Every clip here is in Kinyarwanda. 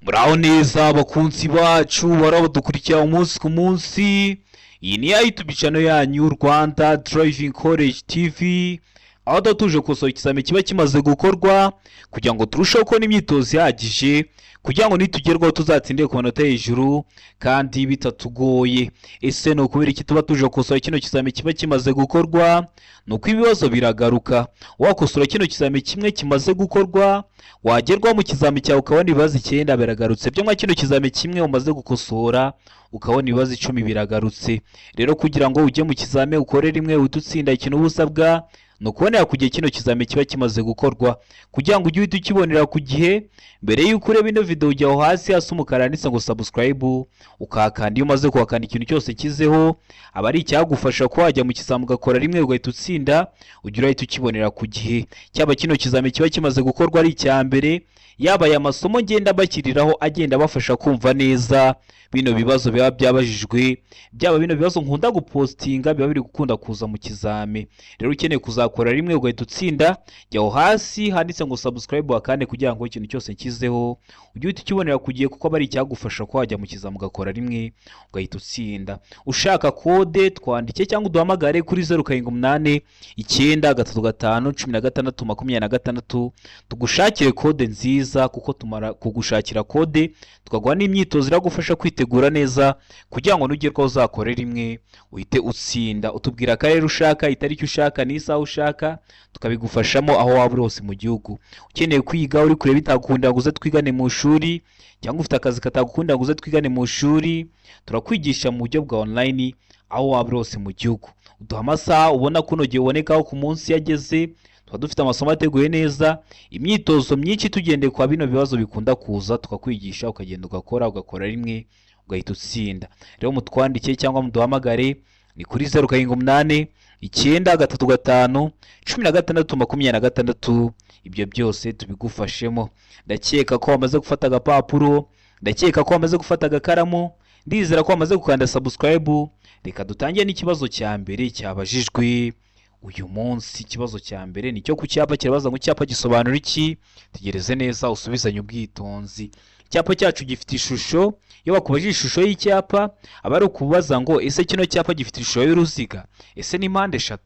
Muraho neza abakunzi bacu barabadukurikira umunsi ku munsi. Iyi ni ya YouTube channel yanyu Rwanda Driving College TV, aho datuje kusohora ikizami kiba kimaze gukorwa kugira ngo turusheho kubona imyitozo ihagije kugira ngo nitugerwaho tuzatsindire ku manota hejuru kandi bitatugoye. Ese no kubera iki tuba tuje kusohora kino kizami kiba kimaze gukorwa? Nuko ibibazo biragaruka. Wakosora kino kizami kimwe kimaze gukorwa, wagerwa mu kizami cyawe ukabona ibibazo 9 biragarutse. Byo mwa kino kizami kimwe umaze gukosora ukabona ibibazo 10 biragarutse. Rero kugira ngo ujye mu kizami ukore rimwe ututsinda ikintu ubusabwa no kubonera ku gihe kino kizami kiba kimaze gukorwa, kugira ngo ujye ukibonera ku gihe. Mbere y'uko ureba ino video ujya aho hasi hasi umukara handitse ngo subscribe, ukahakanda. Iyo umaze kuhakanda ikintu cyose kizeho aba ari icyagufasha ko wajya mu kizami ugakora rimwe ugahita utsinda, ugira uhita ukibonera ku gihe. Cyaba kino kizami kiba kimaze gukorwa ari icya mbere, yaba aya masomo ngenda bakiriraho agenda bafasha kumva neza bino bibazo biba byabajijwe, byaba bino bibazo nkunda gupostinga biba biri gukunda kuza mu kizami. Rero ukeneye kuzakora rimwe ugahita utsinda, jya aho hasi handitse ngo subscribe wakande kugira ngo ikintu cyose kizeho ujye uhita ukibonera ku gihe, kuko aba ari icyagufasha ko wajya mu kizami ugakora rimwe ugahita utsinda. Ushaka kode twandike cyangwa uduhamagare kuri 0789 935 16 26 tugushakire kode nziza, kuko tumara kugushakira kode tukaguha n'imyitozo iragufasha kwitegura neza kugira ngo nugerwaho uzakore rimwe uhite utsinda. Utubwira akarere ushaka, itariki ushaka, n'isaha ushaka, tukabigufashamo aho waba uri hose mu gihugu. Ukeneye kwiga uri kure bitagukunda ngo uze twigane mu shuri, cyangwa ufite akazi katagukunda ngo uze twigane mu shuri, turakwigisha mu buryo bwa online aho waba uri hose mu gihugu. Uduha amasaha ubona kuno gihe ubonekaho ku munsi yageze, tuba dufite amasomo ateguye neza, imyitozo myinshi tugendeye kwa bino bibazo bikunda kuza, tukakwigisha ukagenda ugakora rimwe ugahita utsinda. Rero mutwandike cyangwa muduhamagare ni kuri 0789 935 16 26. Ibyo byose tubigufashemo. Ndakeka ko wamaze gufata agapapuro, ndakeka ko wamaze gufata agakaramu, ndizera ko wamaze gukanda subscribe. Reka dutangiye n'ikibazo cya mbere cyabajijwe uyu munsi. Ikibazo cya mbere nicyo ku cyapa kirabaza ngo icyapa gisobanura iki? Tegereze neza usubizanye ubwitonzi. Icyapa cyacu gifite ishusho. Iyo bakubajije ishusho y'icyapa aba ari ukubaza ngo ese kino cyapa gifite ishusho y'uruziga, ese ni mpande 3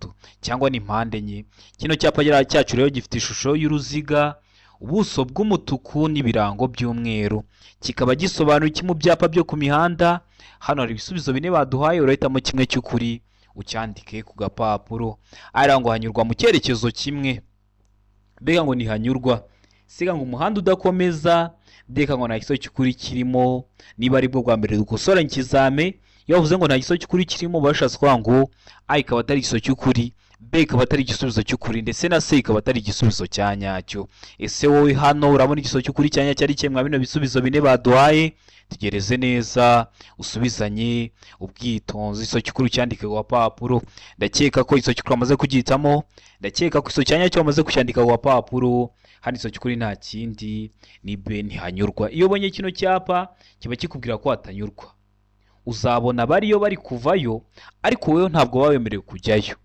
cyangwa ni mpande 4? Kino cyapa cyacu rero gifite ishusho y'uruziga, ubuso bw'umutuku n'ibirango by'umweru. Kikaba gisobanura iki mu byapa byo ku mihanda? Hano hari ibisubizo 4 baduhaye, urahitamo kimwe cy'ukuri ucyandike ku gapapuro. Ara ngo hanyurwa mu cyerekezo kimwe, mbega ngo nihanyurwa. Siga ngo umuhanda udakomeza, mbega ngo nta gisozi cy'ukuri kirimo. Niba ari bwo bwa mbere dukosora ikizame, iyo bavuze ngo nta gisozi cy'ukuri kirimo bashatse kwa ngo A ikaba atari igisozi cy'ukuri, B ikaba atari igisubizo cy'ukuri, ndetse na C ikaba atari igisubizo cya nyacyo. Ese wowe hano urabona igisozi cy'ukuri cya nyacyo ari kimwe bino bisubizo 4 baduhaye? Tegereze neza usubizanye ubwitonzi. Igisozi cy'ukuri cyandike ku gapapuro. Ndakeka ko igisozi cy'ukuri amaze kugitamo, ndakeka ko igisozi cya nyacyo amaze kucyandika ku gapapuro. Hano igisozi cy'ukuri nta kindi ni B, ntihanyurwa. Iyo ubonye kino cyapa kiba kikubwira ko hatanyurwa, uzabona bariyo bari kuvayo, ariko wewe ntabwo wawemerewe kujyayo.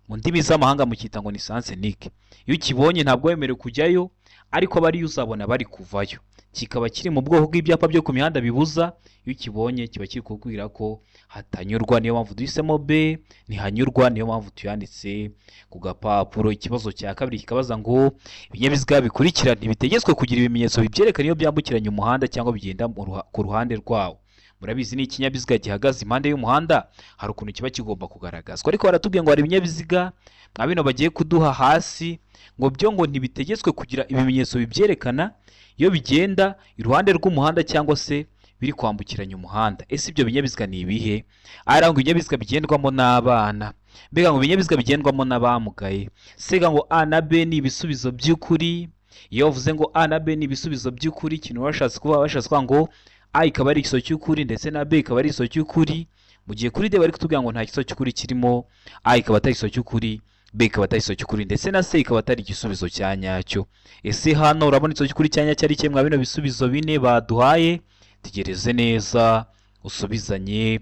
Mu ndimi z'amahanga mukita ngo ni sens unique. Iyo ukibonye ntabwo wemerewe kujyayo, ariko bariyo uzabona bari kuvayo. Kikaba kiri mu bwoko bw'ibyapa byo ku mihanda bibuza. Iyo ukibonye kiba kiri kukubwira ko hatanyurwa, niyo mpamvu duhisemo B, ntihanyurwa, niyo mpamvu tuyanditse ku gapapuro. Ikibazo cya kabiri kikabaza ngo ibinyabiziga bikurikira ntibitegetswe kugira ibimenyetso bibyerekana iyo byambukiranya umuhanda cyangwa bigenda ku ruhande rwawo. Murabizi ni ikinyabiziga gihagaze impande y'umuhanda hari ukuntu kiba kigomba kugaragazwa, ariko baratubwiye ngo hari ibinyabiziga nka bino bagiye kuduha hasi ngo byo ngo ntibitegetswe kugira ibimenyetso bibyerekana iyo bigenda iruhande rw'umuhanda cyangwa se biri kwambukiranya umuhanda. Ese ibyo binyabiziga ni ibihe? Ara ngo ibinyabiziga bigendwamo n'abana, mbega ngo ibinyabiziga bigendwamo n'abamugaye. Sega ngo A na B ni ibisubizo by'ukuri. Iyo uvuze ngo A na B ni ibisubizo by'ukuri, ikintu bashatse kuvuga ngo A ikaba ari igisozi cy'ukuri ndetse na B ikaba ari igisozi cy'ukuri. Mu gihe kuri D bari kutubwira ngo nta gisozi cy'ukuri kirimo, A ikaba atari igisozi cy'ukuri, B ikaba atari igisozi cy'ukuri, ndetse na C ikaba atari igisubizo cya nyacyo. Ese hano urabona igisozi cy'ukuri cya nyacyo ari kimwe bino bisubizo 4 baduhaye? Tegereze neza usubizanye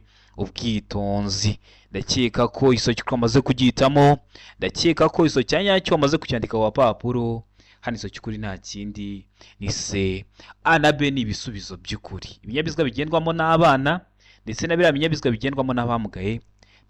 ubwitonzi. Ndakeka ko igisozi cy'ukuri amaze kugihitamo, ndakeka ko igisozi cya nyacyo amaze kucyandika ku gapapuro. hano iso cy'ukuri nta kindi ni C. A na B ni ibisubizo by'ukuri. Ibinyabiziga bigendwamo n'abana ndetse na biriya binyabiziga bigendwamo n'abamugaye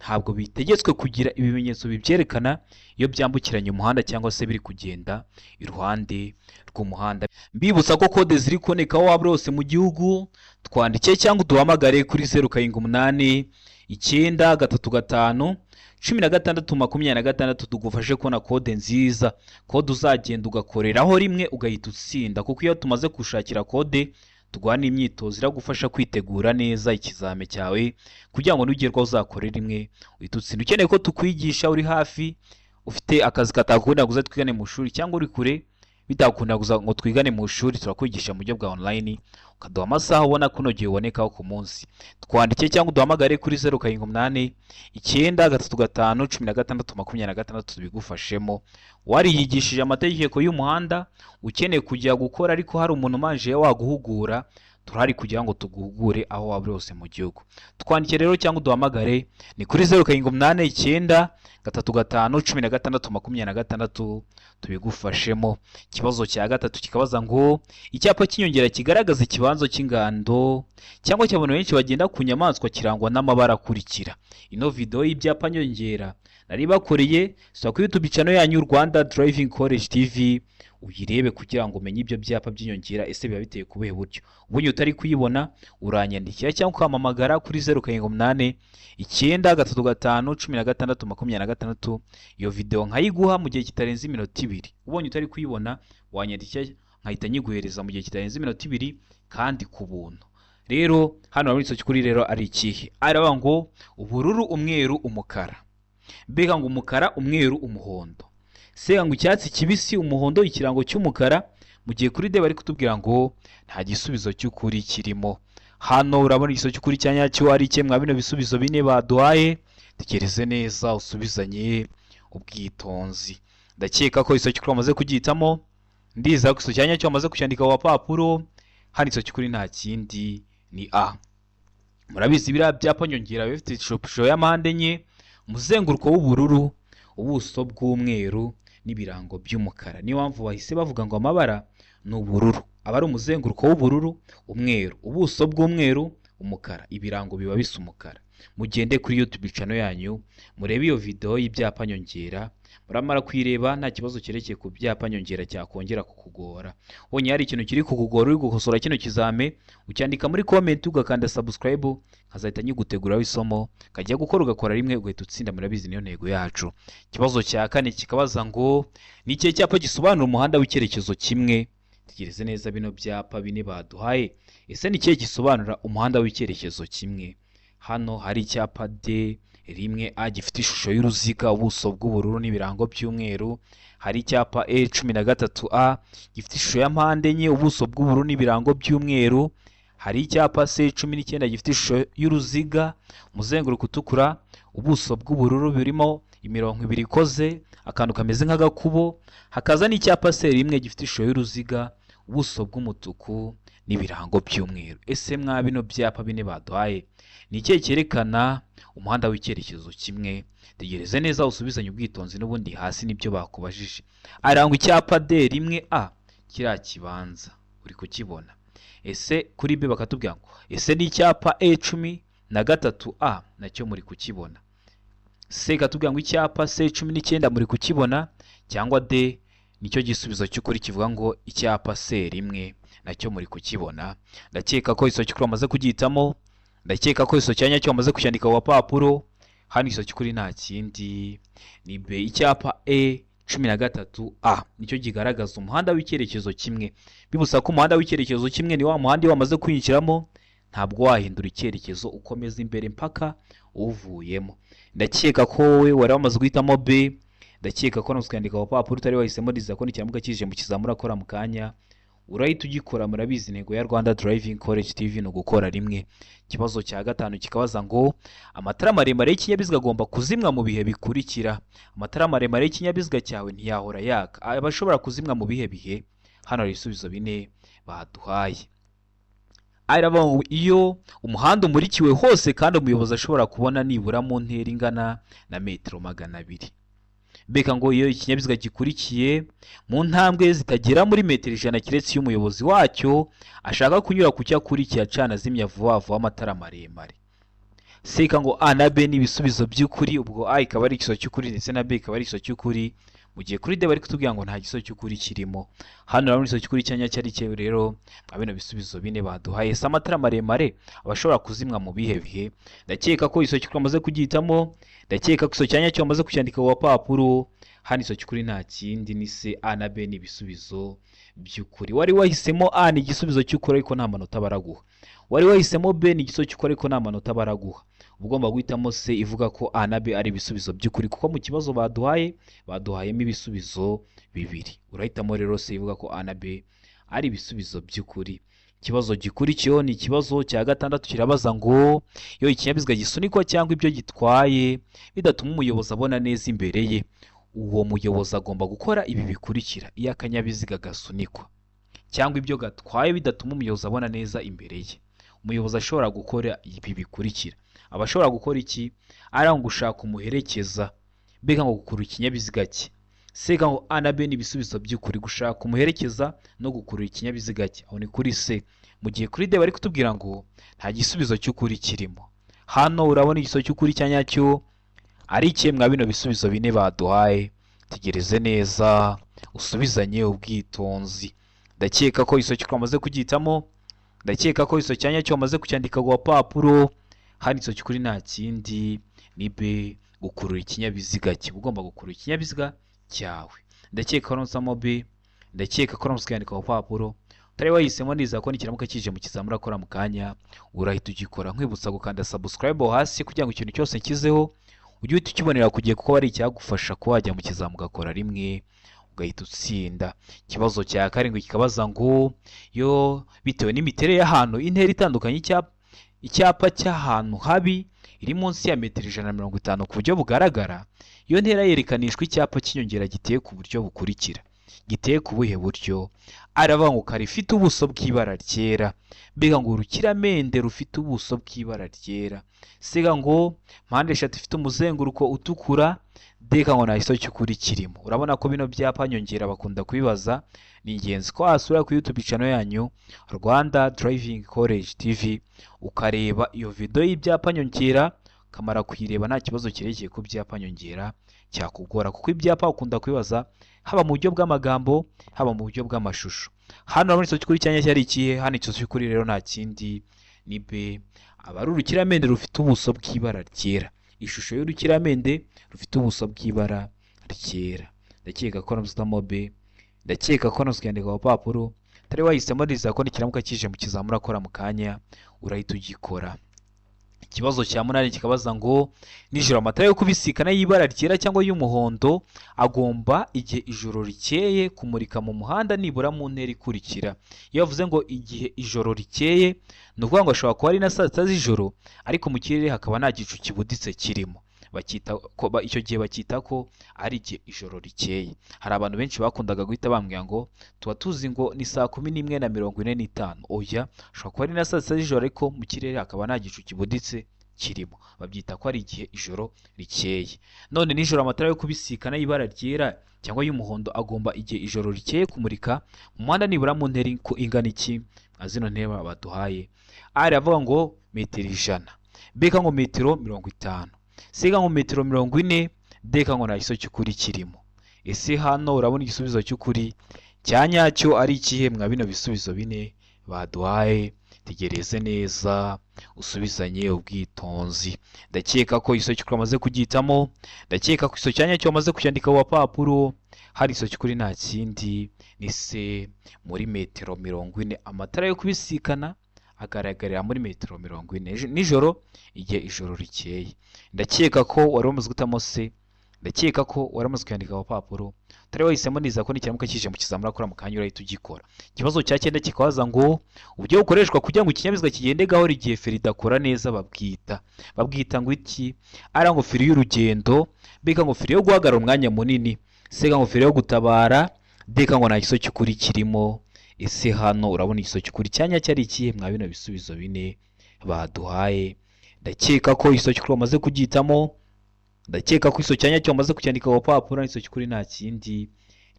ntabwo bitegetswe kugira ibimenyetso bibyerekana iyo byambukiranya umuhanda cyangwa se biri kugenda iruhande rw'umuhanda. Mbibutsa ko kode ziri kuboneka aho waba hose mu gihugu, twandike cyangwa uduhamagare kuri 0789 tugufashe kubona kode nziza, kode uzagenda ugakoreraho rimwe ugahita utsinda, kuko iyo tumaze gushakira kode tugwana imyitozo iragufasha kwitegura neza ikizame cyawe kugira ngo nugerwaho uzakorera rimwe uhita utsinda. Ukeneye ko tukwigisha uri hafi, ufite akazi katakunda guza twigane mu shuri, cyangwa uri kure bitakunda guza ngo twigane mu shuri, turakwigisha mu buryo bwa online ukaduha amasaha ubona ko unogeye ubonekaho ku munsi. Twandike cyangwa uduhamagare kuri 0789 tubigufashemo. Wariyigishije amategeko y'umuhanda, ukeneye kujya gukora ariko hari umuntu manje waguhugura, turahari kugira ngo tuguhugure aho waba hose mu gihugu. Twandike rero cyangwa uduhamagare ni kuri 0789 tubigufashemo. Ikibazo cya gatatu kikabaza ngo icyapa cy'inyongera kigaragaza ikibanzo cy'ingando cyangwa cy'abantu benshi bagenda ku nyamaswa kirangwa n'amabara akurikira. Ino video y'ibyapa nyongera nari bakoreye so kuri YouTube channel yanyu Rwanda Driving College TV, uyirebe kugira ngo umenye ibyo byapa by'inyongera ese biba biteye kubuhe buryo. Ubunye utari kuyibona uranyandikira cyangwa ukamamagara kuri 0789 iyo video nkayiguha mu gihe kitarenze iminota 2. Ubonye utari kuyibona wanyandikira nkahita nyiguhereza mu gihe kitarenze iminota 2 kandi ku buntu. Rero hano muri iso cy'ukuri rero ari ikihe? Araba ngo ubururu, umweru, umukara. Mbega ngo umukara, umweru, umuhondo. Sega ngo icyatsi kibisi, umuhondo, ikirango cy'umukara, mu gihe kuri D bari kutubwira ngo nta gisubizo cy'ukuri kirimo. Hano urabona igiso cy'ukuri cyanyacyo ari cye mwa bino bisubizo bine baduhaye, tekereze neza usubizanye ubwitonzi. Ndakeka ko iso cy'ukuri wamaze kugitamo, ndiza ko iso cyanyacyo wamaze kucyandika wa papuro. Hano iso cy'ukuri nta kindi ni A. Murabizi biriya byapa nyongera bifite ishusho y'amande enye, umuzenguruko w'ubururu, ubuso bw'umweru n'ibirango by'umukara. Niyo mpamvu bahise bavuga ngo amabara ni ubururu. Aba ari umuzenguruko w'ubururu, umweru, ubuso bw'umweru, umukara, ibirango biba bisa umukara. Mugende kuri YouTube channel yanyu murebe iyo video y'ibyapa nyongera, muramara kwireba nta kibazo cyerekeye ku byapa nyongera cyakongera kukugora. Onye hari ikintu kiri kukugora uri gukosora kino kizame, ucyandika muri comment ugakanda subscribe, nkazahita nyiguteguraho isomo kajya gukora ugakora rimwe ugahita utsinda. Murabizi niyo ntego yacu. Kibazo cya kane kikabaza ngo ni ikihe cyapa gisobanura umuhanda w'icyerekezo kimwe? Tegereze neza bino byapa bine baduhaye, ese ni ikihe gisobanura umuhanda w'icyerekezo kimwe? Hano hari icyapa D rimwe A gifite ishusho y'uruziga, ubuso bw'ubururu n'ibirango by'umweru. Hari icyapa E13A gifite ishusho ya mpande enye, ubuso bw'ubururu n'ibirango by'umweru. Hari icyapa C19 gifite ishusho y'uruziga, umuzenguruko utukura, ubuso bw'ubururu birimo imirongo ibiri ikoze akantu kameze nk'agakubo. Hakaza n'icyapa C1 gifite ishusho y'uruziga, ubuso bw'umutuku n'ibirango by'umweru. Ese mwa bino byapa bine baduhaye ni ikihe cyerekana umuhanda w'icyerekezo kimwe? Tegereze neza usubizanye ubwitonzi, n'ubundi hasi nibyo bakubajije. Arangwa icyapa D1A kiriya kibanza uri kukibona. Ese kuri B bakatubwira ngo ese ni icyapa E13A nacyo muri kukibona. C katubwira ngo icyapa C19 muri kukibona, cyangwa D nicyo gisubizo cy'ukuri kivuga ngo icyapa C1 nacyo muri kukibona. Ndakeka ko iso cy'ukuri wamaze kugitamo, ndakeka ko iso cyanya cyo wamaze kucyandika wa papuro. Hano iso cy'ukuri nta kindi ni B. Icyapa E13A nicyo kigaragaza umuhanda w'icyerekezo kimwe. Bibusa ko umuhanda w'icyerekezo kimwe ni wa muhanda wamaze kwinjiramo ntabwo wahindura icyerekezo ukomeza imbere mpaka uvuyemo. Ndakeka ko wowe wari wamaze guhitamo B, ndakeka ko nuskwandika wa papuro utari wahisemo diza ko nikiramuka kije mu kizamura akora mu kanya urahita ugikora. Murabizi intego ya Rwanda Driving College TV no gukora rimwe. Kibazo cya gatanu kikabaza ngo amatara maremare y'ikinyabiziga agomba kuzimwa mu bihe bikurikira. Amatara maremare y'ikinyabiziga cyawe ntiyahora yaka, abashobora kuzimwa mu bihe bihe. Hano hari ibisubizo bine baduhaye. Araba iyo umuhanda umurikiwe hose kandi umuyobozi ashobora kubona nibura mu ntera ingana na metero 200. mbega ngo iyo ikinyabiziga gikurikiye mu ntambwe zitagera muri metero 100 kiretse iyo umuyobozi wacyo ashaka kunyura ku cyo akurikiye acana azimya vuba vuba amatara maremare. Seka ngo A na B ni ibisubizo by'ukuri, ubwo A ikaba ari ikiso cy'ukuri ndetse na B ikaba ari ikiso cy'ukuri, mu gihe kuri D bari kutubwira ngo nta giso cy'ukuri kirimo. Hano urabona ikiso cy'ukuri cyanya cyari cyewe rero abino bisubizo bine baduhaye. Se amatara maremare abashobora kuzimwa mu bihe bihe. Ndakeka ko ikiso cy'ukuri amaze kugihitamo, ndakeka ko ikiso cyanya cyo amaze kucyandika ku papuro. Hano ikiso cy'ukuri nta kindi ni C, A na B ni ibisubizo by'ukuri. Wari wahisemo A ni igisubizo cy'ukuri ariko nta manota baraguha. Wari wahisemo B ni igiso cy'ukuri ariko nta manota baraguha. Ugomba guhitamo C ivuga ko A na B ari ibisubizo by'ukuri, kuko mu kibazo baduhayemo ibisubizo bibiri. Urahitamo rero C ivuga ko A na B ari ibisubizo by'ukuri. Ikibazo gikurikiyeho ni ikibazo cya gatandatu, kirabaza ngo iyo ikinyabiziga gisunikwa cyangwa ibyo gitwaye bidatuma umuyobozi abona neza imbere ye, uwo muyobozi agomba gukora ibi bikurikira iyo akanyabiziga gasunikwa cyangwa ibyo gatwaye bidatuma umuyobozi abona neza imbere ye. Umuyobozi ashobora gukora ibi bikurikira. Abashobora gukora iki? Ari gushaka umuherekeza, mbega ngo gukurura ikinyabiziga cye. Seka ngo A na B ni ibisubizo by'ukuri, gushaka umuherekeza no gukurura ikinyabiziga cye. Aho ni kuri C. Mu gihe kuri D bari kutubwira ngo nta gisubizo cy'ukuri kirimo. Hano urabona igiso cy'ukuri cyanyacyo ari kimwe bino bisubizo bine baduhaye. Tegereze neza usubizanye ubwitonzi. Ndakeka ko igiso cy'ukuri amaze kugihitamo, ndakeka ko igiso cyanyacyo amaze kucyandika ku papuro. Hano igiso cy'ukuri nta kindi ni B, gukurura ikinyabiziga cye. Ugomba gukurura ikinyabiziga cyawe. Ndakeka ko nsamo B, ndakeka ko nsukyandika ku papuro. Utari wahisemo niza ko nikiramuka kije mu kizamura akora mu kanya urahita ugikora. Nkwibutsa gukanda subscribe hasi kugira ngo ikintu cyose nkizeho ujye uhita ukibonera ku gihe, kuko ari icyagufasha ko wajya mu kizamu ugakora rimwe ugahita utsinda. Ikibazo cya karindwi kikabaza ngo yo bitewe n'imiterere y'ahantu intera itandukanye icyapa cy'ahantu habi iri munsi ya metero 150 ku buryo bugaragara, iyo ntera yerekanishwa icyapa cy'inyongera giteye ku buryo bukurikira. Giteye ku buhe buryo? Aravuga ngo karifite ubuso bw'ibara ryera, mbega ngo urukiramende rufite ubuso bw'ibara ryera. Sega ngo mpande eshatu ifite umuzenguruko utukura, deka ngo nta giso cy'ukuri kirimo. Urabona ko bino byapa nyongera bakunda kubibaza. Ni ingenzi ko wasura ku YouTube channel yanyu Rwanda Driving College TV ukareba iyo video y'ibyapa nyongera, kamara kuyireba nta kibazo kirekeye ku byapa nyongera cyakugora, kuko ibyapa ukunda kwibaza haba mu buryo bw'amagambo haba mu buryo bw'amashusho. Hano urabona igiso cy'ukuri cyanya cyari ikihe? Hano igiso cy'ukuri rero nta kindi ni B, aba ari urukiramende rufite ubuso bw'ibara ryera. Ishusho y'urukiramende rufite ubuso bw'ibara ryera. Ndakeka ko namuzamo B, ndakeka ko nasukyandika ku papuro. Utari wahisemo niza ko nikiramuka kije mu kizamura akora mu kanya urahita ugikora. Ikibazo cya munani kikabaza ngo nijoro amatara yo kubisikana y'ibara ryera cyangwa y'umuhondo agomba igihe ijoro rikeye kumurika mu muhanda nibura mu ntera ikurikira. Iyo bavuze ngo igihe ijoro rikeye ni ukuvuga ngo ashobora kuba ari na saa sita z'ijoro ariko mu kirere hakaba nta gicu kibuditse kirimo. Icyo gihe bakita ko ari igihe ijoro rikeye. Hari abantu benshi bakundaga guhita bambwira ngo tuba tuzi ngo ni saa 11:45. Oya, ashobora kuba ari na saa sita z'ijoro ariko mu kirere hakaba nta gicu kibuditse kirimo. Babyita ko ari igihe ijoro rikeye. None nijoro amatara yo kubisikana y'ibara ryera cyangwa y'umuhondo agomba igihe ijoro rikeye kumurika mu muhanda nibura mu ntera ingana iki? Azino ntera baduhaye. Ari avuga ngo metero 100, beka ngo metero 50, sega ngo metero 40, deka ngo nta giso cy'ukuri kirimo. Ese hano urabona igisubizo cy'ukuri cyanyacyo ari ikihe? Mwa bino bisubizo bine baduhaye. Tegereze neza usubizanye ubwitonzi. Ndakeka ko igiso cy'ukuri amaze kugihitamo, ndakeka ko igiso cyanyacyo amaze kucyandika ku papuro. Hari igiso cy'ukuri nta kindi ni C, muri metero 40. Amatara yo kubisikana agaragarira muri metero 40 nijoro igihe ijoro rikeye. Ndakeka ko wari umaze gutamo C, ndakeka ko wari umaze kwandika ku papuro. Utari wahisemo niza ko nikiramuka kije mu kizamura akora mu kanya urahita ugikora. Ikibazo cya 9 kikabaza ngo uburyo bukoreshwa kugira ngo ikinyabiziga kigende gahoro igihe feri idakora neza babwita ngo iki? Ari ngo feri y'urugendo, beka ngo feri yo guhagarara umwanya munini, sega ngo feri yo gutabara, deka ngo nta giso cy'ukuri kirimo. Ese hano urabona igiso cy'ukuri cyanya cyari ikihe? Mwa bino bisubizo bine baduhaye. Ndakeka ko igiso cy'ukuri bamaze kugihitamo, ndakeka ko iso cyanya cyo wamaze kucyandika ku papuro n'iso cy'ukuri nta kindi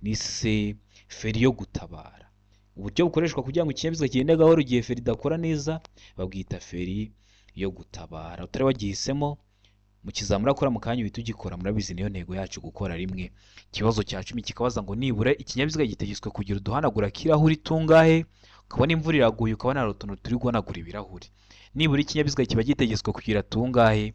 ni se feri yo gutabara. Uburyo bukoreshwa kugira ngo ikinyabiziga kigende gahoro igihe feri idakora neza babwita feri yo gutabara. Utari wagihisemo mu kizamura akora mu kanya uhita ugikora, murabizi niyo ntego yacu gukora rimwe. Ikibazo cya 10 kikabaza ngo nibura ikinyabiziga gitegetswe kugira uduhanagura kirahuri tungahe? Ukabona imvura iraguye ukabona hari utuntu turi guhanagura ibirahuri. Nibura ikinyabiziga kiba gitegetswe kugira tungahe?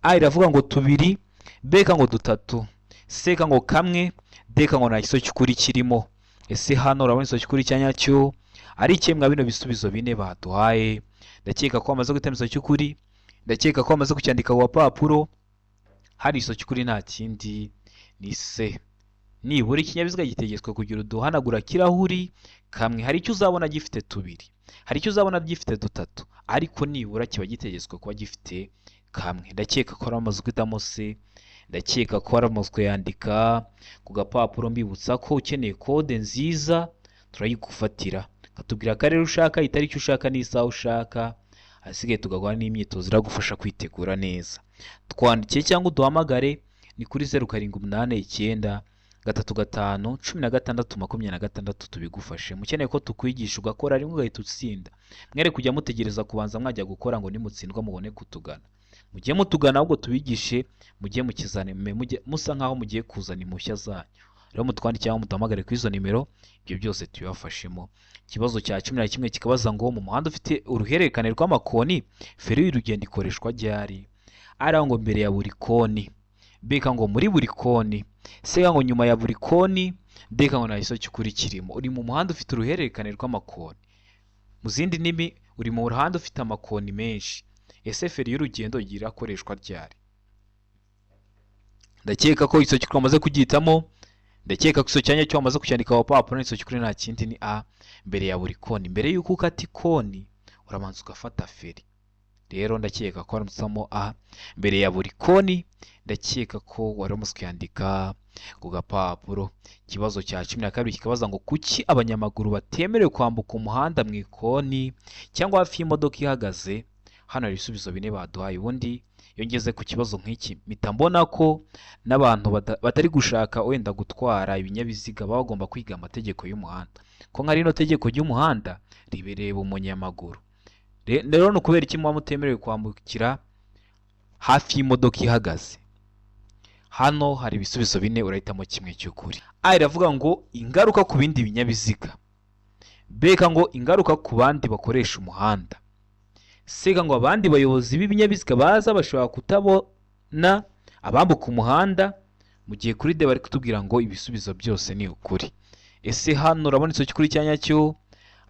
A iravuga ngo 2, B ngo 3, C ngo 1, D ngo nta kiso cy'ukuri kirimo. Ese hano urabona iso cy'ukuri cyanyacyo ari ikemwa bino bisubizo bine baduhaye. Ndakeka ko amaze gutema iso cy'ukuri, ndakeka ko amaze kucyandika ku papuro. Hari iso cy'ukuri nta kindi ni se. Nibura ikinyabiziga gitegetswe kugira uduhanagura kirahuri kamwe. Hari icyo uzabona gifite 2, hari icyo uzabona gifite 3, ariko nibura kiba gitegetswe kuba gifite kamwe. Ndakeka ko aramaze guhitamo se, ndakeka ko aramaze kuyandika ku gapapuro. Mbibutsa ko ukeneye kode nziza turayigufatira, katubwira ko rero ushaka itariki ushaka n'isaha ushaka, asigaye tugakora n'imyitozo iragufasha kwitegura neza. Twandikiye cyangwa uduhamagare ni kuri 0789 355 16 tubigufashe. Mukeneye ko tukwigisha ugakora rimwe ugahita utsinda. Mwere kujya mutegereza kubanza mwajya gukora ngo nimutsindwa mubone kutugana. Mugiye mutugana ahubwo tubigishe, mugiye mukizane musa nkaho mugiye kuzana impushya zanyu. Rero mutwandike cyangwa muduhamagare kuri izo nimero, ibyo byose tubibafashemo. Ikibazo cya 11 kikabaza ngo mu muhanda ufite uruhererekane rw'amakoni feri y'urugendo ikoreshwa ryari? Ari ngo mbere ya buri koni, B ngo muri buri koni, C ngo nyuma ya buri koni, D ngo nta kiso cy'ukuri kirimo. Uri mu muhanda ufite uruhererekane rw'amakoni, mu zindi ndimi uri mu muhanda ufite amakoni menshi. Ese feri y'urugendo irakoreshwa ryari? Ndakeka ko iso cy'ukuri amaze kugihitamo. Ndakeka ko iso cyanya cyo wamaze kucyandika ku papuro n'iso cy'ukuri nta kindi ni A, mbere ya buri koni. Mbere yuko ukata ikoni uramanza ugafata feri. Rero ndakeka ko aramusamo A, mbere ya buri koni. Ndakeka ko waramaze kuyandika ku gapapuro. Ikibazo cya 12 kikabaza ngo kuki abanyamaguru batemerewe kwambuka umuhanda mu ikoni cyangwa hafi y'imodoka ihagaze? Hano hari ibisubizo bine baduhaye. Ubundi iyo ngeze ku kibazo nk'iki mpita mbona ko n'abantu batari gushaka wenda gutwara ibinyabiziga baba bagomba kwiga amategeko y'umuhanda, ko nka rino tegeko ry'umuhanda ribereba umunyamaguru. Rero no kubera iki muba mutemerewe kwambukira hafi y'imodoka ihagaze? Hano hari ibisubizo bine urahitamo kimwe cy'ukuri. A iravuga ngo ingaruka ku bindi binyabiziga, B ngo ingaruka ku bandi bakoresha umuhanda, C ngo abandi bayobozi b'ibinyabiziga baza bashobora kutabona abambuka umuhanda, mu gihe kuri D bari kutubwira ngo ibisubizo byose ni ukuri. Ese hano urabona iso cy'ukuri cyanyacyo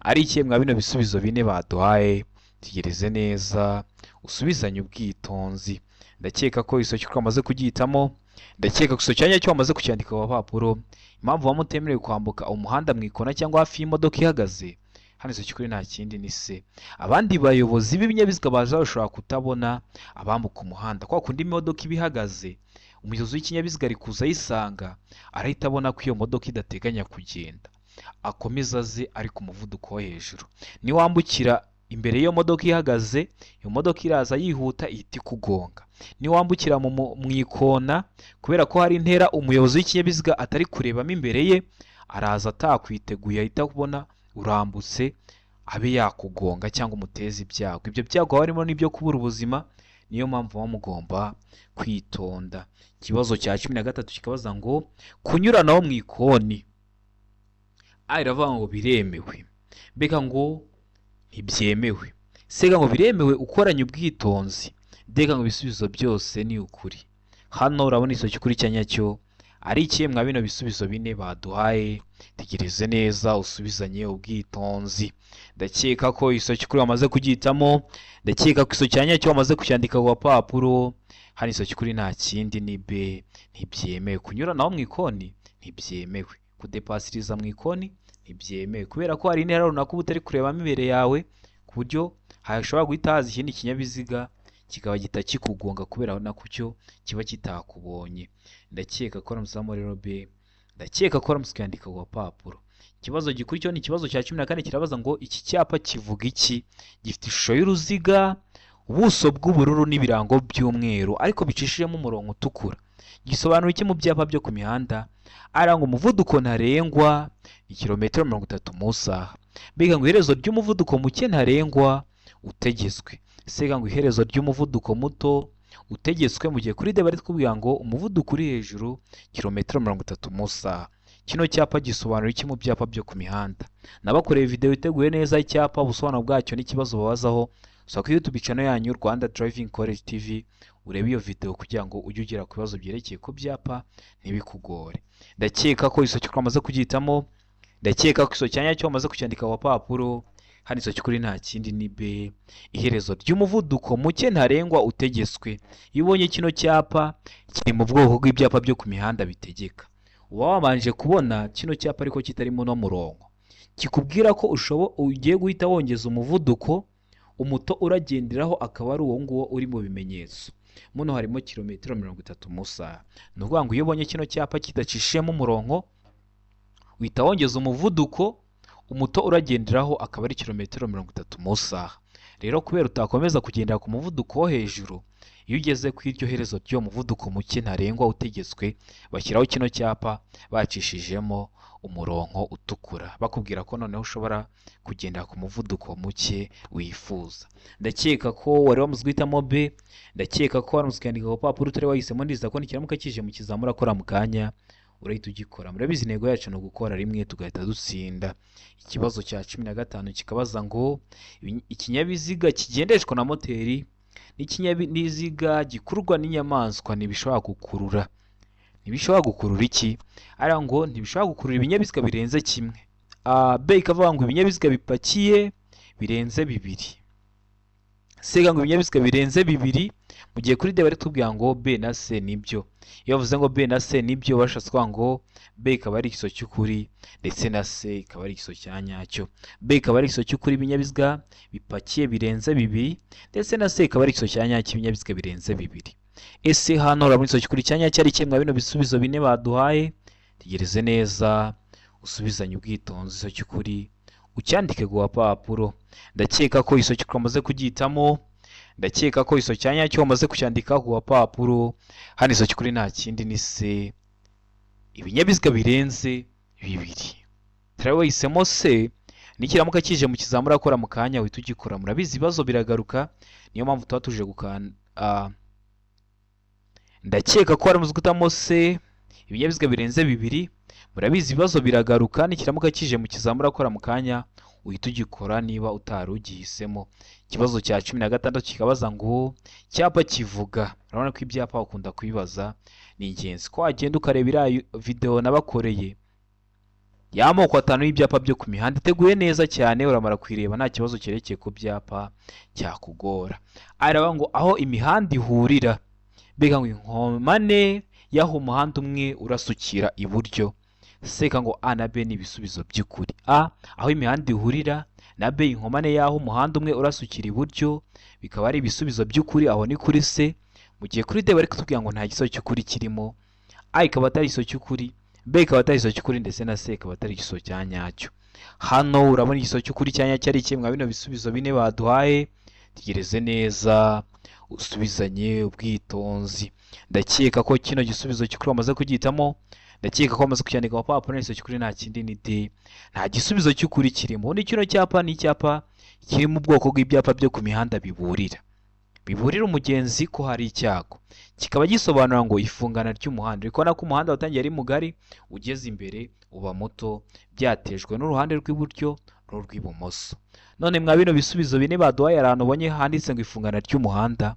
ari ikemwa bino bisubizo bine baduhaye? Tegereze neza usubizanye ubwitonzi. Ndakeka ko iso cy'ukuri amaze kugihitamo. Ndakeka ko iso cyanyacyo amaze kucyandika ku papuro. Impamvu bamutemerewe kwambuka umuhanda mu ikona cyangwa hafi y'imodoka ihagaze, hano iso cy'ukuri nta kindi ni se. Abandi bayobozi b'ibinyabiziga baza bashobora kutabona abambuka umuhanda. Kwa kundi imodoka ibihagaze, umuyobozi w'ikinyabiziga ari kuza ayisanga, arahita abona ko iyo modoka idateganya kugenda, akomeza aze ari ku muvuduko wo hejuru. Ni wambukira imbere y'iyo modoka ihagaze, iyo modoka iraza yihuta ihita ikugonga. Ni wambukira mu ikona, kubera ko hari intera umuyobozi w'ikinyabiziga atari kurebamo imbere ye, araza atakwiteguye ahita kubona urambutse abe yakugonga cyangwa umuteza ibyago. Ibyo byago harimo n'ibyo kubura ubuzima, niyo mpamvu muba mugomba kwitonda. Ikibazo cya 13 kikabaza ngo kunyuranaho mu ikoni. A iravuga ngo biremewe, B ngo ntibyemewe, C ngo biremewe ukoranye ubwitonzi, D ngo ibisubizo byose ni ukuri. Hano urabona iso cy'ukuri cyanyacyo ari ikemwa bino bisubizo bine baduhaye. Tegereze neza usubizanye ubwitonzi. Ndakeka ko iso cy'ukuri wamaze kugihitamo. Ndakeka ko iso cyanyacyo wamaze kucyandika ku papuro. Hano iso cy'ukuri nta kindi ni B, ntibyemewe. Kunyuranaho mu ikoni ntibyemewe, kudepasiriza mu ikoni ntibyemewe, kubera ko hari intera runaka uba utari kurebamo imbere yawe, ku buryo hashobora guhita haza ikindi kinyabiziga kikaba kitakikugonga kubera na kucyo kiba kitakubonye. Ndakeka ko aramusamo rero B, ndakeka ko aramusikandika ku papuro. Ikibazo gikurikiyeho ni ikibazo cya 14 kirabaza ngo iki cyapa kivuga iki? Gifite ishusho y'uruziga, ubuso bw'ubururu n'ibirango by'umweru ariko bicishijemo umurongo utukura. gisobanura iki mu byapa byo ku mihanda? Aranga umuvuduko ntarengwa ni kilometero 30 mu isaha. Mbega ngo iherezo ry'umuvuduko muke ntarengwa utegetswe. Sega ngo iherezo ry'umuvuduko muto utegetswe mu gihe kuri de bari twubwira ngo umuvuduko uri hejuru kilometero 30 mu isaha. Kino cyapa gisobanura iki mu byapa byo ku mihanda? Nabakoreye video iteguye neza icyapa ubusobanuro bwacyo n'ikibazo babazaho. So kuri YouTube channel yanyu Rwanda Driving College TV urebe iyo video kugira ngo ujye ugera ku bibazo byerekeye ku byapa ntibikugore. Ndakeka ko isoki twamaze kugitamo, ndakeka ko isoki cyanya cyo wamaze kucyandika wa papuro. Hano isoki kuri nta kindi ni B, iherezo ry'umuvuduko muke ntarengwa utegetswe. Iyo ubonye kino cyapa kiri mu bwoko bw'ibyapa byo ku mihanda bitegeka. Uba wabanje kubona kino cyapa ariko kitarimo no murongo, kikubwira ko ugiye guhita wongeza umuvuduko umuto uragenderaho akaba ari uwo nguwo uri mu bimenyetso. Muno harimo kilometero 30 mu isaha. Ni ukuvuga ngo iyo ubonye kino cyapa kidacishemo umurongo uhita wongeza umuvuduko umuto uragenderaho akaba ari kilometero 30 mu isaha. Rero kubera utakomeza kugendera ku muvuduko wo hejuru, iyo ugeze ku iryo herezo ry'uwo muvuduko muke ntarengwa utegetswe bashyiraho kino cyapa bacishijemo umurongo utukura bakubwira ko noneho ushobora kugendera ku muvuduko muke wifuza. Ndakeka ko wari wamaze guhitamo B, ndakeka ko wari kwandika ku papuro utari wahisemo. Ndiza ko nikiramuka kije mu kizamura akora mu kanya urahita ugikora. Murabizi intego yacu no gukora rimwe tugahita dutsinda. Ikibazo cya 15 kikabaza ngo ikinyabiziga kigendeshwa na moteri n'ikinyabiziga gikururwa n'inyamaswa ntibishobora gukurura. Ntibishobora gukurura iki? Ara ngo ntibishobora gukurura ibinyabiziga birenze kimwe. B ikavuga ngo ibinyabiziga bipakiye birenze 2. Sega ngo ibinyabiziga birenze 2 mu gihe kuri D bari tubwira ngo B na C nibyo. Iyo bavuze ngo B na C nibyo bashatse kwa ngo B ikaba ari ikiso cy'ukuri ndetse na C ikaba ari ikiso cya nyacyo. B ikaba ari ikiso cy'ukuri ibinyabiziga bipakiye birenze 2 ndetse na C ikaba ari ikiso cya nyacyo ibinyabiziga birenze 2. Ese hano urabona ikiso cy'ukuri cya nyacyo ari kimwe bino bisubizo bine baduhaye? Tegereze neza usubizanye ubwitonzi ikiso cy'ukuri ucyandike ku papuro. Ndakeka ko ikiso cy'ukuri amaze kugitamo, ndakeka ko ikiso cya nyacyo wamaze kucyandika ku papuro. Hano ikiso cy'ukuri nta kindi ni C, ibinyabiziga birenze 2. Turawe wahisemo C, nikiramuka kije mu kizamura akora mu kanya uhita ugikora. Murabizi ibibazo biragaruka, niyo mpamvu tuba tuje ndakeka ko wari muzi gutamo C, ibinyabiziga birenze 2. Murabizi ibibazo biragaruka, nikiramuka kije mu kizamura akora mu kanya uhita ugikora niba utarugihisemo. Ikibazo cya 16 kikabaza ngo cyapa kivuga. Urabona ko ibyapa ukunda kubibaza, ni ingenzi ko agenda ukareba video nabakoreye y'amoko 5 y'ibyapa byo ku mihanda iteguye neza cyane, uramara kwireba nta kibazo cyerekeye ku byapa cyakugora. Araba ngo aho imihanda ihurira, mbega ngo inkomane y'aho umuhanda umwe urasukira iburyo. Seka ngo A na B ni ibisubizo by'ukuri. A, aho imihanda ihurira, na B inkomane y'aho umuhanda umwe urasukira iburyo bikaba ari ibisubizo by'ukuri. Aho ni kuri C. Mu gihe kuri D bari kutubwira ngo nta giso cy'ukuri kirimo. A ikaba atari igiso cy'ukuri, B ikaba atari igiso cy'ukuri ndetse na C ikaba atari igiso cya nyacyo. Hano urabona igiso cy'ukuri cya nyacyo ari kimwe bino bisubizo bine baduhaye. Tegereze neza usubizanye ubwitonzi. Ndakeka ko kino gisubizo cy'ukuri wamaze kugitamo, ndakeka ko wamaze kucyandika ku papuro. N'igiso cy'ukuri nta kindi ni D, nta gisubizo cy'ukuri kirimo. Ni kino cyapa ni icyapa kiri mu bwoko bw'ibyapa byo ku mihanda biburira umugenzi ko hari icyago. Kikaba gisobanura ngo ifungana ry'umuhanda. Ariko nako umuhanda watangiye ari mugari ugeze imbere uba muto, byatejwe n'uruhande rw'iburyo n'urw'ibumoso. None mwa bino bisubizo bine baduhaye ahantu ubonye handitse ngo ifungana ry'umuhanda?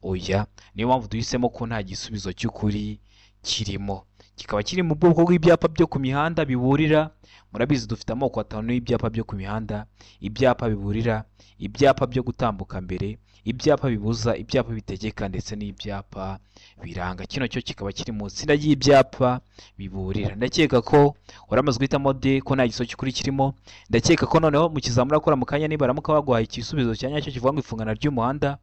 Oya, niyo mpamvu duhisemo ko nta gisubizo cy'ukuri kirimo. Kikaba kiri mu bwoko bw'ibyapa byo ku mihanda biburira. Murabizi dufite amoko 5 y'ibyapa byo ku mihanda: ibyapa biburira, ibyapa byo gutambuka mbere, ibyapa bibuza, ibyapa bitegeka ndetse n'ibyapa biranga. Kino cyo kikaba kiri mu tsinda ry'ibyapa biburira. Ndakeka ko uramaze guhitamo D ko nta giso cy'ukuri kirimo. Ndakeka ko noneho mu kizamura akora mu kanya niba baramuka baguhaye igisubizo cya nyacyo kivuga ngo ifungana ry'umuhanda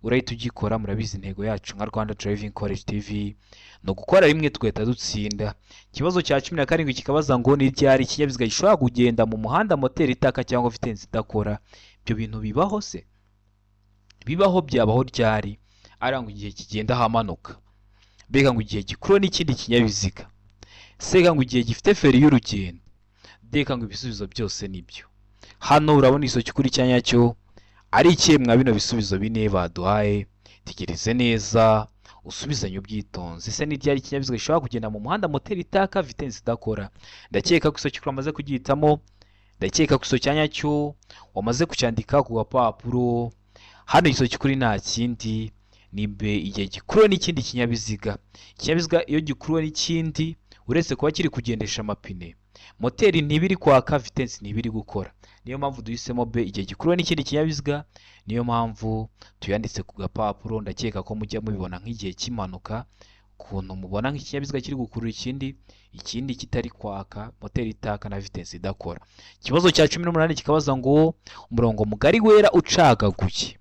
urahita ugikora. Murabizi intego yacu nka Rwanda Driving College TV no gukora rimwe tugahita dutsinda. Ikibazo cya 17 kikabaza ngo ni ryari ikinyabiziga gishobora kugenda mu muhanda moteri itaka cyangwa vitesse idakora? Ibyo bintu bibaho se? Bibaho, byabaho ryari? Aranga igihe kigenda hamanuka. mbega ngo igihe gikuruwe n'ikindi kinyabiziga, sega ngo igihe gifite feri y'urugendo, deka ngo ibisubizo byose nibyo. Hano urabona isoki kuri cyanya cyo ari ikemwa bino bisubizo bine baduhaye. Tegereze neza usubizanye ubwitonzi. Ese ni ryari ikinyabiziga gishobora kugenda mu muhanda moteri itaka vitesse idakora? Ndakeka ko isoki wamaze kugihitamo, ndakeka ko isoki cyanya cyo wamaze kucyandika ku gapapuro. Hano isoki kuri nta kindi nimbe igihe gikuruwe n'ikindi kinyabiziga. Ikinyabiziga iyo gikuruwe n'ikindi uretse kuba kiri kugendesha amapine, moteri ntibiri kwaka, vitesse ntibiri gukora. Niyo mpamvu duhisemo B, igihe gikuruwe n'ikindi kinyabiziga. Niyo mpamvu tuyanditse ku gapapuro. Ndakeka ko mujya mubibona nk'igihe cy'impanuka, ukuntu mubona nk'ikinyabiziga kiri gukurura ikindi kitari kwaka, moteri itaka na vitesse idakora. Ikibazo cya 18 kikabaza ngo umurongo mugari wera ucagaguye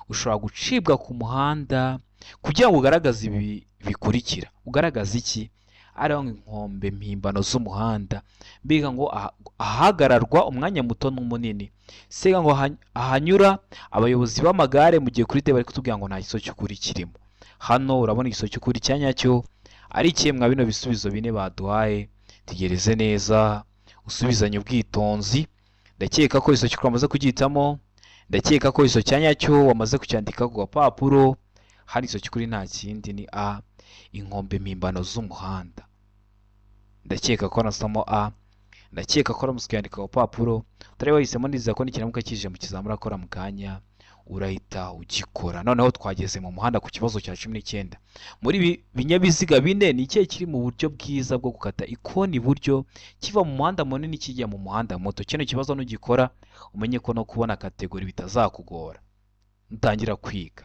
ushobora gucibwa ku muhanda kugira ngo ugaragaze ibi bikurikira. Ugaragaza iki? Ariho inkombe mpimbano z'umuhanda, mbega ngo ahagararwa umwanya muto n'umunini. Sega ngo ahanyura abayobozi b'amagare mu gihe kuri te bari kutubwira ngo nta gisozi cy'ukuri kirimo. Hano urabona igisozi cy'ukuri cyanya cyo ari ikemwa bino bisubizo bine baduhaye. Tegereze neza usubizanye ubwitonzi. Ndakeka ko igisozi cy'ukuri wamaze kugihitamo, ndakeka ko igisozi cyanya cyo wamaze kucyandika ku gapapuro. Hari igisozi cy'ukuri nta kindi ni A, inkombe mpimbano z'umuhanda. Ndakeka ko nasamo A, ndakeka ko ramutse ukandika ku gapapuro utari wahisemo neza ko n'ikiramuka kije mu kizamura akora mu kanya urahita ugikora. Noneho twageze mu muhanda ku kibazo cya 19. Muri binyabiziga bine ni ikihe kiri mu buryo bwiza bwo gukata ikoni iburyo kiva mu muhanda munini kijya mu muhanda muto? Kino kibazo nugikora umenye ko no kubona kategori bitazakugora ntangira kwiga.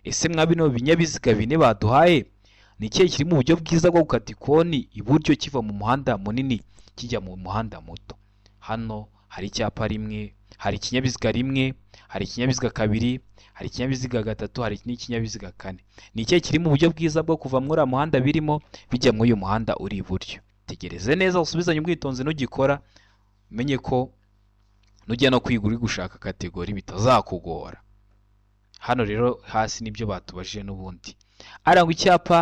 Ese mwa bino binyabiziga bine baduhaye ni ikihe kiri mu buryo bwiza bwo gukata ikoni iburyo kiva mu muhanda munini kijya mu muhanda muto? Hano hari icyapa rimwe, hari ikinyabiziga rimwe, hari ikinyabiziga kabiri, hari ikinyabiziga gatatu, hari n'ikinyabiziga kane. Ni ikihe kiri mu buryo bwiza bwo kuva muri muhanda birimo bijya muri uyu muhanda uri iburyo? Tegereze neza usubizanye ubwitonzi nugikora umenye ko nujya no kwiga uri gushaka kategori bitazakugora. Hano rero hasi nibyo batubajije n'ubundi. Arangwa icyapa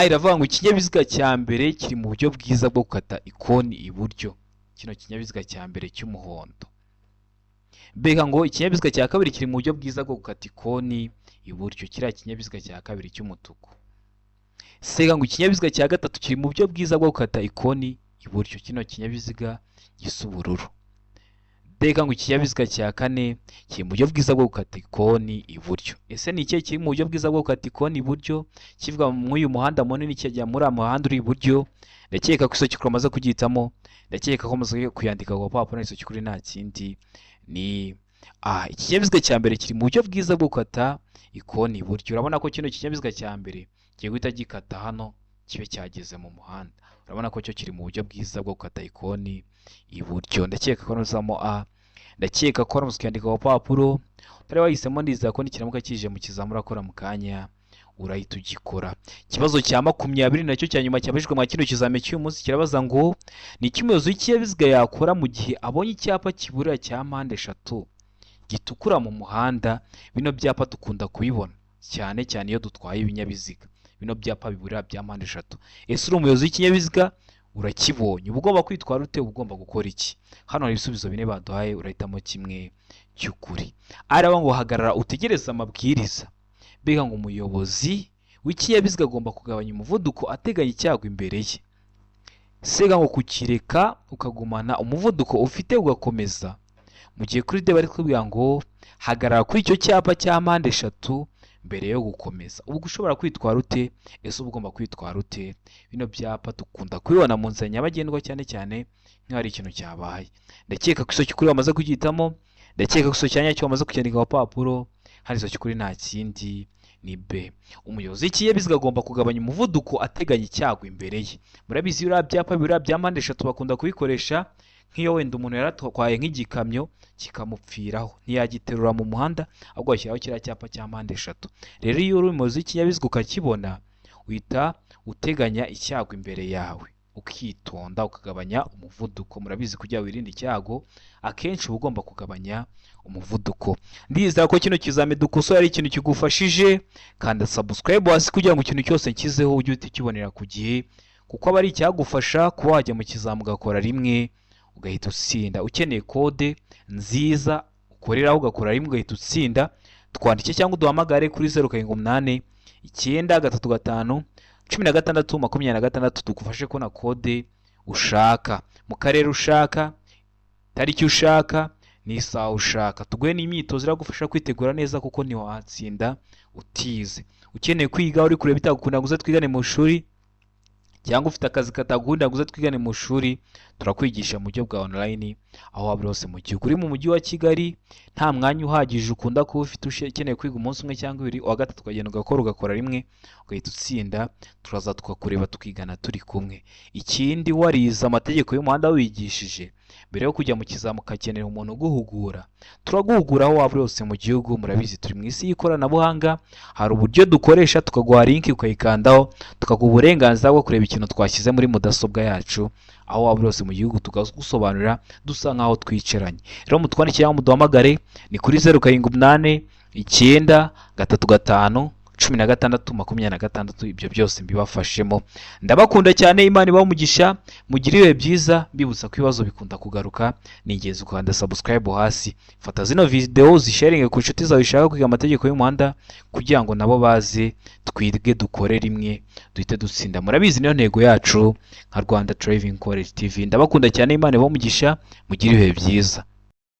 iravuga ngo ikinyabiziga cya mbere kiri mu buryo bwiza bwo gukata ikoni iburyo. Kino kinyabiziga cya mbere cy'umuhondo. Mbega ngo ikinyabiziga cya kabiri kiri mu buryo bwiza bwo gukata ikoni iburyo. Kiriya kinyabiziga cya kabiri cy'umutuku. Sega ngo ikinyabiziga cya gatatu kiri mu buryo bwiza bwo gukata ikoni iburyo. Kino kinyabiziga gisa ubururu. Mbega ngo ikinyabiziga cya kane kiri mu buryo bwiza bwo gukata ikoni iburyo. Ese ni ikihe kiri mu buryo bwiza bwo gukata ikoni iburyo kivuga mu uyu muhanda munini kijya muri muhanda uri iburyo? Ndakeka ko isoki kuramaze kugihitamo, ndakeka ko muze kuyandika ku papuro n'isoki kuri nta kindi ni ikinyabiziga cya mbere kiri mu buryo bwiza bwo gukata ikoni iburyo. Urabona ko kino kinyabiziga cya mbere kigiye guhita gikata hano kibe cyageze mu muhanda. Urabona ko cyo kiri mu buryo bwiza bwo gukata ikoni iburyo. Ndakeka ko nuzamo A, ndakeka ko ramutse ukandika ku papuro utari wahisemo ndiza ko n'ikiramuka kije mu kizamura akora mu kanya urahita ugikora. Ikibazo cya 20 nacyo cya nyuma cyabajijwe mu kino kizame cy'uyu munsi kirabaza ngo ni ikimezo w'ikinyabiziga yakora mu gihe abonye icyapa kiburira cya mpande eshatu gitukura mu muhanda. Bino byapa dukunda kubibona cyane cyane iyo dutwaye ibinyabiziga. Bino byapa biburira bya mpande eshatu. Ese uri umuyobozi w'ikinyabiziga urakibonye, uba ugomba kwitwara ute? Uba ugomba gukora iki? Hano hari ibisubizo bine baduhaye urahitamo kimwe cy'ukuri. Araba ngo hagarara utegereze amabwiriza. Mbega ngo umuyobozi w'ikinyabiziga agomba kugabanya umuvuduko ateganya icyago imbere ye. Sega ngo kukireka ukagumana umuvuduko ufite ugakomeza. Mu gihe kuri de bari kubwira ngo hagarara kuri icyo cyapa cya mpande eshatu mbere yo gukomeza. Ubwo ushobora kwitwara ute? Ese ugomba kwitwara ute? Bino byapa dukunda kubibona mu nzira nyabagendwa cyane cyane nk'aho ari ikintu cyabaye. Ndakeka ko isoki kuri wamaze kugihitamo, ndakeka ko isoki cyanya cyo wamaze kucyandika ku papuro. Hari isoki kuri nta kindi ni B. Umuyobozi w'ikinyabiziga agomba kugabanya umuvuduko ateganya icyago imbere ye. Murabizi biriya byapa biriya bya mpande eshatu bakunda kubikoresha nk'iyo wenda umuntu yaratwaye nk'igikamyo kikamupfiraho, ntiyagiterura mu muhanda ahubwo ashyiraho kiriya cyapa cya mpande eshatu. Rero iyo uri umuyobozi w'ikinyabiziga ukakibona uhita uteganya icyago imbere yawe ukitonda ukagabanya umuvuduko. Murabizi kugira wirinde icyago akenshi uba ugomba kugabanya umuvuduko. Ndizera ko kino kizame dukosora ari ikintu kigufashije, kanda subscribe hasi kugira ngo ikintu cyose nshyizeho ujye uhita ukibonera ku gihe, kuko aba ari icyagufasha kuba wajya mu kizamu ugakora rimwe ugahita utsinda. Ukeneye kode nziza ukoreraho ugakora rimwe ugahita utsinda, twandike cyangwa uduhamagare kuri 0789 935 16 tugufashe kubona kode ushaka mu karere ushaka, tariki ushaka, n'isaha ushaka. Tuguhe n'imyitozo iragufasha kwitegura neza kuko ntiwatsinda utize. Ukeneye kwiga uri kureba bitagukunda ngo uze twigane mu ishuri, cyangwa ufite akazi katagukunda ngo uze twigane mu ishuri, turakwigisha mu buryo bwa online aho waba hose mu gihugu. Uri mu mujyi wa Kigali nta mwanya uhagije ukunda kuba ufite ukeneye kwiga umunsi umwe cyangwa ibiri, uwa gatatu ukagenda ugakora rimwe ugahita utsinda, turaza tukakureba tukigana turi kumwe. Ikindi warize amategeko y'umuhanda wigishije, mbere yo kujya mu kizamu ukakenera umuntu uguhugura, turaguhugura aho waba hose mu gihugu. Murabizi turi mu isi y'ikoranabuhanga, hari uburyo dukoresha tukaguha link ukayikandaho, tukaguha uburenganzira bwo kureba ikintu twashyize muri mudasobwa yacu aho waba hose mu gihugu, tukagusobanurira dusa nkaho twicaranye. Rero mutwandikire cyangwa muduhamagare ni kuri 0789 935 16 ibyo byose mbibafashemo. Ndabakunda cyane, Imana ibahe umugisha, mugire ibihe byiza. Mbibutsa ko ibibazo bikunda kugaruka, ni ingenzi ukanda subscribe hasi, fata zino video zisharinge ku nshuti zawe zishaka kwiga amategeko y'umuhanda kugira ngo nabo baze twige dukore rimwe duhite dutsinda. Murabizi niyo ntego yacu nka Rwanda Driving College TV. Ndabakunda cyane, Imana ibahe umugisha, mugire ibihe byiza.